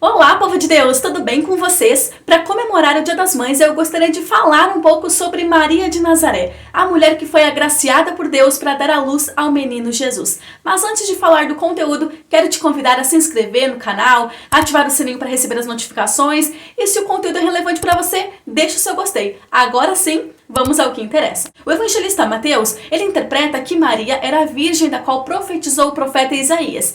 Olá, povo de Deus, tudo bem com vocês? Para comemorar o Dia das Mães, eu gostaria de falar um pouco sobre Maria de Nazaré, a mulher que foi agraciada por Deus para dar à luz ao menino Jesus. Mas antes de falar do conteúdo, quero te convidar a se inscrever no canal, ativar o sininho para receber as notificações e se o conteúdo é relevante para você, deixa o seu gostei. Agora sim, vamos ao que interessa. O evangelista Mateus, ele interpreta que Maria era a virgem da qual profetizou o profeta Isaías.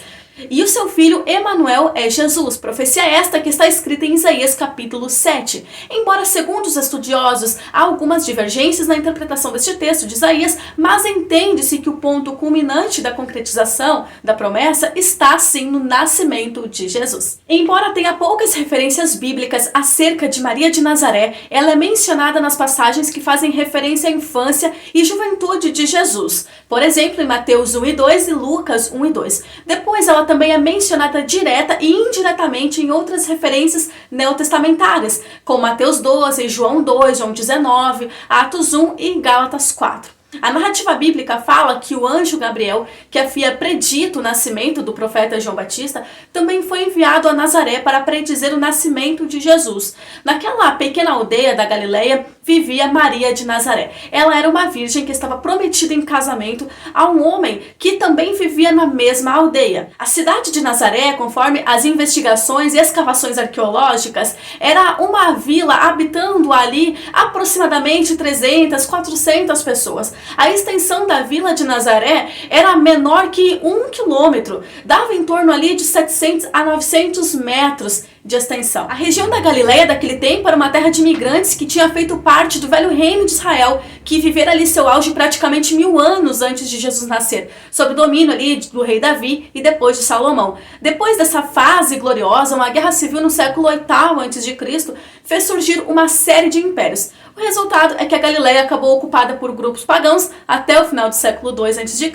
E o seu filho Emanuel é Jesus, profecia esta que está escrita em Isaías capítulo 7. Embora, segundo os estudiosos, há algumas divergências na interpretação deste texto de Isaías, mas entende-se que o ponto culminante da concretização da promessa está sim no nascimento de Jesus. Embora tenha poucas referências bíblicas acerca de Maria de Nazaré, ela é mencionada nas passagens que fazem referência à infância e juventude de Jesus. Por exemplo, em Mateus 1 e 2 e Lucas 1 e 2. Depois ela também é mencionada direta e indiretamente em outras referências neotestamentárias, como Mateus 12, João 2, João 19, Atos 1 e Gálatas 4. A narrativa bíblica fala que o anjo Gabriel, que havia predito o nascimento do profeta João Batista, também foi enviado a Nazaré para predizer o nascimento de Jesus. Naquela pequena aldeia da Galileia vivia Maria de Nazaré. Ela era uma virgem que estava prometida em casamento a um homem que também vivia na mesma aldeia. A cidade de Nazaré, conforme as investigações e escavações arqueológicas, era uma vila habitando ali aproximadamente 300, 400 pessoas. A extensão da vila de Nazaré era menor que 1 quilômetro, dava em torno ali de 700 a 900 metros de extensão. A região da Galileia daquele tempo era uma terra de imigrantes que tinha feito parte do velho reino de Israel, que vivera ali seu auge praticamente 1000 anos antes de Jesus nascer, sob o domínio ali do rei Davi e depois de Salomão. Depois dessa fase gloriosa, uma guerra civil no século VIII a.C. fez surgir uma série de impérios. O resultado é que a Galileia acabou ocupada por grupos pagãos até o final do século II a.C.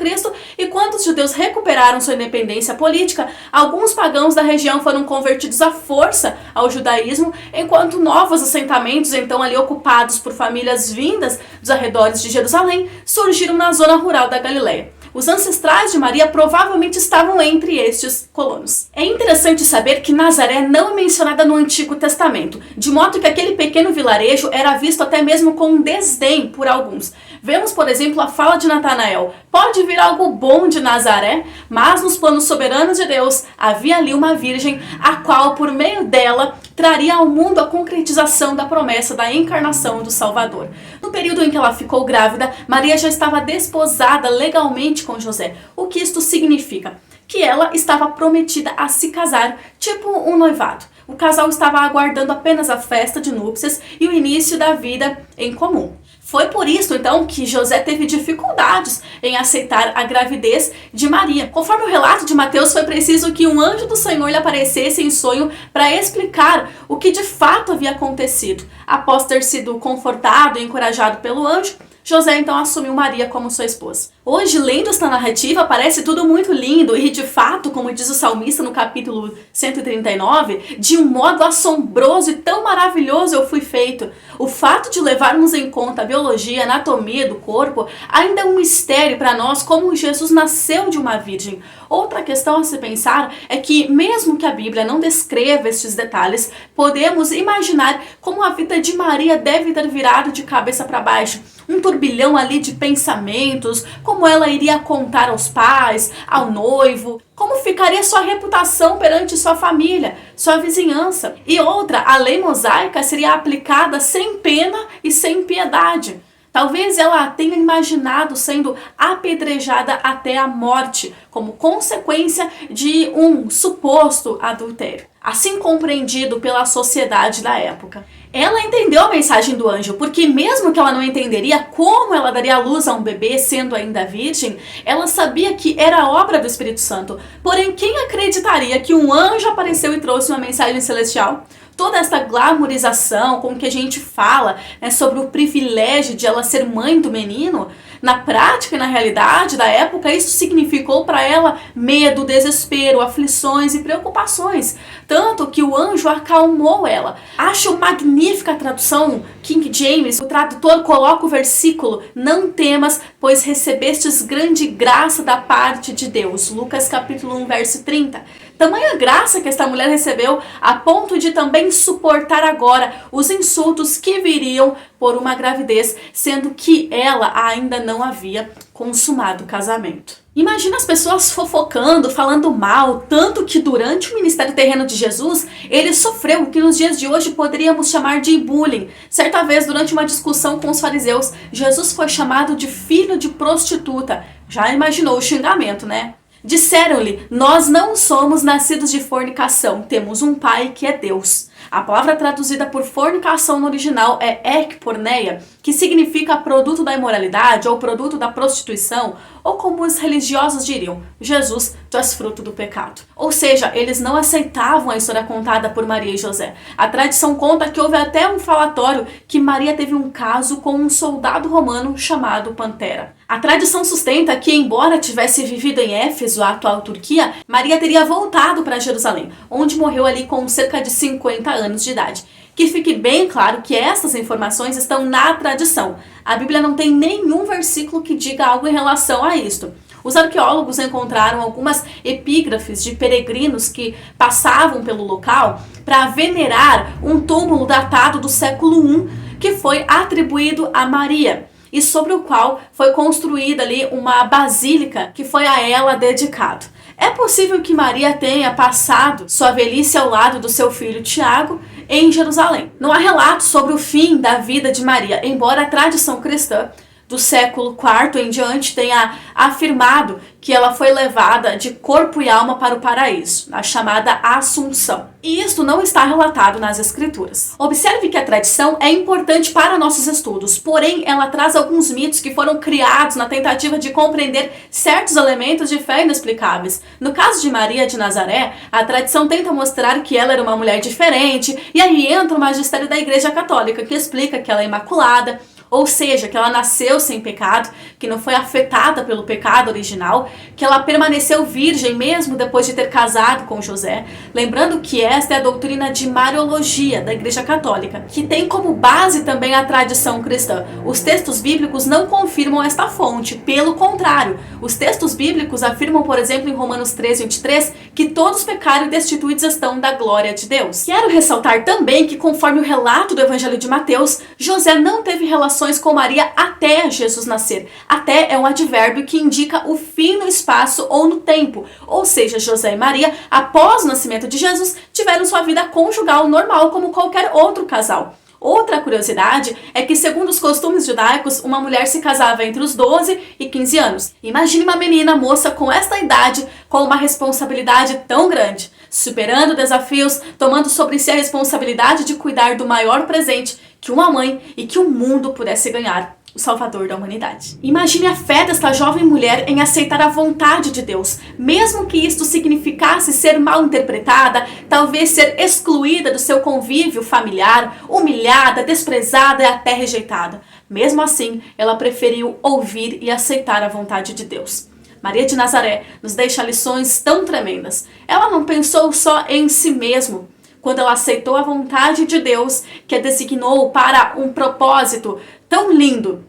e quando os judeus recuperaram sua independência política, alguns pagãos da região foram convertidos à força ao judaísmo, enquanto novos assentamentos, então ali ocupados por famílias vindas dos arredores de Jerusalém, surgiram na zona rural da Galileia. Os ancestrais de Maria provavelmente estavam entre estes colonos. É interessante saber que Nazaré não é mencionada no Antigo Testamento, de modo que aquele pequeno vilarejo era visto até mesmo com desdém por alguns. Vemos, por exemplo, a fala de Natanael: pode vir algo bom de Nazaré? Mas nos planos soberanos de Deus havia ali uma virgem, a qual por meio dela traria ao mundo a concretização da promessa da encarnação do Salvador. No período em que ela ficou grávida, Maria já estava desposada legalmente com José. O que isto significa? Que ela estava prometida a se casar, tipo um noivado. O casal estava aguardando apenas a festa de núpcias e o início da vida em comum. Foi por isso, então, que José teve dificuldades em aceitar a gravidez de Maria. Conforme o relato de Mateus, foi preciso que um anjo do Senhor lhe aparecesse em sonho para explicar o que de fato havia acontecido. Após ter sido confortado e encorajado pelo anjo, José então assumiu Maria como sua esposa. Hoje, lendo esta narrativa, parece tudo muito lindo e, de fato, como diz o salmista no capítulo 139, de um modo assombroso e tão maravilhoso eu fui feito. O fato de levarmos em conta a biologia, a anatomia do corpo, ainda é um mistério para nós como Jesus nasceu de uma virgem. Outra questão a se pensar é que, mesmo que a Bíblia não descreva estes detalhes, podemos imaginar como a vida de Maria deve ter virado de cabeça para baixo. Um turbilhão ali de pensamentos, como ela iria contar aos pais, ao noivo, como ficaria sua reputação perante sua família, sua vizinhança. E outra, a lei mosaica seria aplicada sem pena e sem piedade. Talvez ela tenha imaginado sendo apedrejada até a morte, como consequência de um suposto adultério, assim compreendido pela sociedade da época. Ela entendeu a mensagem do anjo, porque mesmo que ela não entenderia como ela daria à luz a um bebê sendo ainda virgem, ela sabia que era obra do Espírito Santo. Porém, quem acreditaria que um anjo apareceu e trouxe uma mensagem celestial? Toda essa glamorização com que a gente fala, né, sobre o privilégio de ela ser mãe do menino, na prática e na realidade da época, isso significou para ela medo, desespero, aflições e preocupações. Tanto que o anjo acalmou ela. Acho magnífica a tradução King James. O tradutor coloca o versículo: não temas, pois recebestes grande graça da parte de Deus. Lucas capítulo 1, verso 30. Tamanha graça que esta mulher recebeu a ponto de também suportar agora os insultos que viriam por uma gravidez, sendo que ela ainda não havia consumado o casamento. Imagina as pessoas fofocando, falando mal, tanto que durante o ministério terreno de Jesus, ele sofreu o que nos dias de hoje poderíamos chamar de bullying. Certa vez, durante uma discussão com os fariseus, Jesus foi chamado de filho de prostituta. Já imaginou o xingamento, né? Disseram-lhe: nós não somos nascidos de fornicação, temos um pai que é Deus. A palavra traduzida por fornicação no original é ekporneia, que significa produto da imoralidade ou produto da prostituição, ou como os religiosos diriam: Jesus, tu és fruto do pecado. Ou seja, eles não aceitavam a história contada por Maria e José. A tradição conta que houve até um falatório que Maria teve um caso com um soldado romano chamado Pantera. A tradição sustenta que, embora tivesse vivido em Éfeso, a atual Turquia, Maria teria voltado para Jerusalém, onde morreu ali com cerca de 50 anos de idade. Que fique bem claro que essas informações estão na tradição. A Bíblia não tem nenhum versículo que diga algo em relação a isto. Os arqueólogos encontraram algumas epígrafes de peregrinos que passavam pelo local para venerar um túmulo datado do século I que foi atribuído a Maria, e sobre o qual foi construída ali uma basílica que foi a ela dedicado. É possível que Maria tenha passado sua velhice ao lado do seu filho Tiago em Jerusalém. Não há relatos sobre o fim da vida de Maria, embora a tradição cristã do século IV em diante tenha afirmado que ela foi levada de corpo e alma para o paraíso, na chamada Assunção. E isto não está relatado nas Escrituras. Observe que a tradição é importante para nossos estudos, porém ela traz alguns mitos que foram criados na tentativa de compreender certos elementos de fé inexplicáveis. No caso de Maria de Nazaré, a tradição tenta mostrar que ela era uma mulher diferente, e aí entra o magistério da Igreja Católica, que explica que ela é imaculada, ou seja, que ela nasceu sem pecado, que não foi afetada pelo pecado original, que ela permaneceu virgem mesmo depois de ter casado com José. Lembrando que esta é a doutrina de Mariologia da Igreja Católica, que tem como base também a tradição cristã. Os textos bíblicos não confirmam esta fonte, pelo contrário. Os textos bíblicos afirmam, por exemplo, em Romanos 3:23, que todos pecaram e destituídos estão da glória de Deus. Quero ressaltar também que, conforme o relato do Evangelho de Mateus, José não teve relações com Maria até Jesus nascer. Até é um advérbio que indica o fim no espaço ou no tempo. Ou seja, José e Maria, após o nascimento de Jesus, tiveram sua vida conjugal normal como qualquer outro casal. Outra curiosidade é que, segundo os costumes judaicos, uma mulher se casava entre os 12 e 15 anos. Imagine uma menina moça com esta idade, com uma responsabilidade tão grande, superando desafios, tomando sobre si a responsabilidade de cuidar do maior presente que uma mãe e que o mundo pudesse ganhar: o Salvador da humanidade. Imagine a fé desta jovem mulher em aceitar a vontade de Deus, mesmo que isto significasse ser mal interpretada, talvez ser excluída do seu convívio familiar, humilhada, desprezada e até rejeitada. Mesmo assim, ela preferiu ouvir e aceitar a vontade de Deus. Maria de Nazaré nos deixa lições tão tremendas. Ela não pensou só em si mesma, quando ela aceitou a vontade de Deus, que a designou para um propósito tão lindo: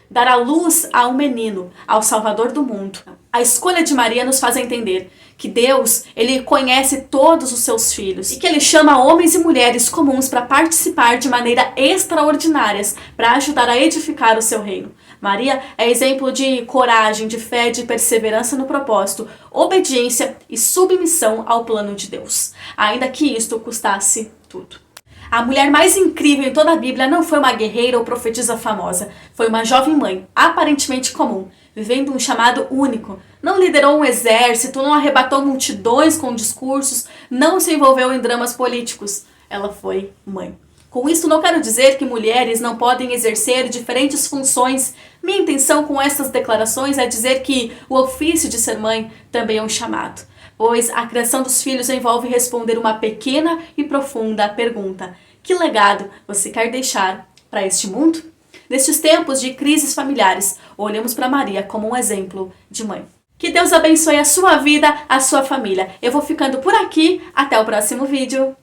dar à luz a um menino, ao Salvador do mundo. A escolha de Maria nos faz entender que Deus, ele conhece todos os seus filhos e que ele chama homens e mulheres comuns para participar de maneira extraordinária para ajudar a edificar o seu reino. Maria é exemplo de coragem, de fé, de perseverança no propósito, obediência e submissão ao plano de Deus, ainda que isto custasse tudo. A mulher mais incrível em toda a Bíblia não foi uma guerreira ou profetisa famosa. Foi uma jovem mãe, aparentemente comum, vivendo um chamado único. Não liderou um exército, não arrebatou multidões com discursos, não se envolveu em dramas políticos. Ela foi mãe. Com isso, não quero dizer que mulheres não podem exercer diferentes funções. Minha intenção com essas declarações é dizer que o ofício de ser mãe também é um chamado, pois a criação dos filhos envolve responder uma pequena e profunda pergunta: que legado você quer deixar para este mundo? Nestes tempos de crises familiares, olhamos para Maria como um exemplo de mãe. Que Deus abençoe a sua vida, a sua família. Eu vou ficando por aqui, até o próximo vídeo.